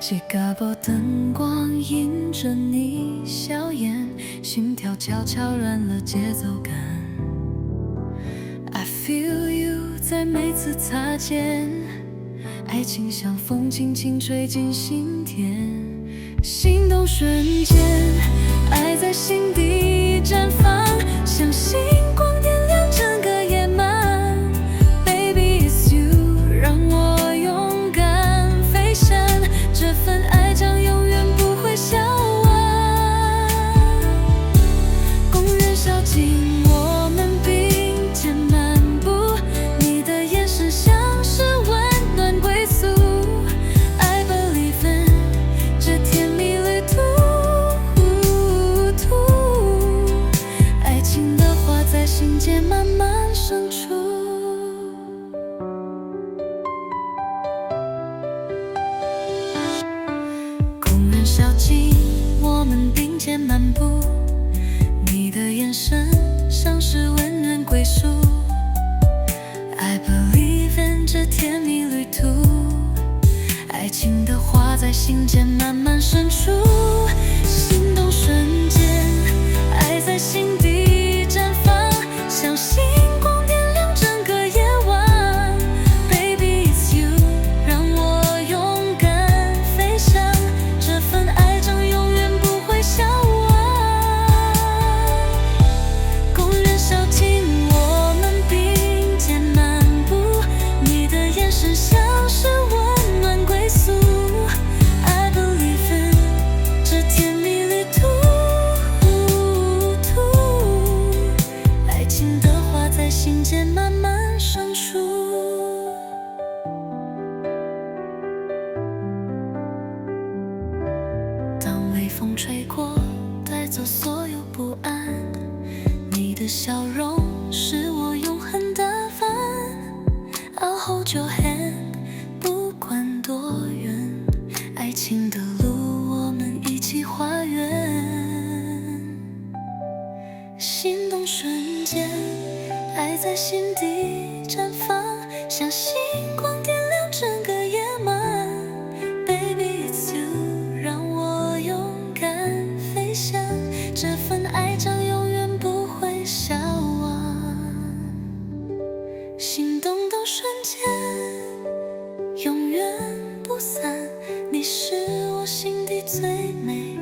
西嘎波灯光映着你笑颜，心跳悄悄软了节奏感。I feel you 在每次擦肩，爱情像风轻轻吹进心田，心动瞬间，爱在心底绽放，像星光点亮整个夜晚。Baby it's you 让我勇敢飞翔，这份爱将永远不会消亡。公园小径我们并肩漫步，你的眼神像是温暖归宿。I believe in 这甜蜜旅途，爱情的花在心间慢慢生出。公园小径我们并肩漫步，你的眼神像是温暖归宿。I believe in 这甜蜜旅途，爱情的花在心间慢慢生出。心动瞬间，爱在心底绽放，像星光点亮整个夜晚。Baby it's you 让我勇敢飞翔，这份爱将永远不会消亡。公园小径我们并肩漫步，你的眼神像是温暖归宿。I believe in 这甜蜜旅途，爱情的花在心间慢慢生出。当微风吹过，带走所有不安，你的笑容是我永恒的帆。I'll hold your hand， 不管多远，爱情的路我们一起画圆。心动瞬间，爱在心底绽放，像星光点亮整个夜晚。Baby it's you 让我勇敢飞翔，这份爱将永远不会消亡。心动的瞬间，永远不散，你是我心底最美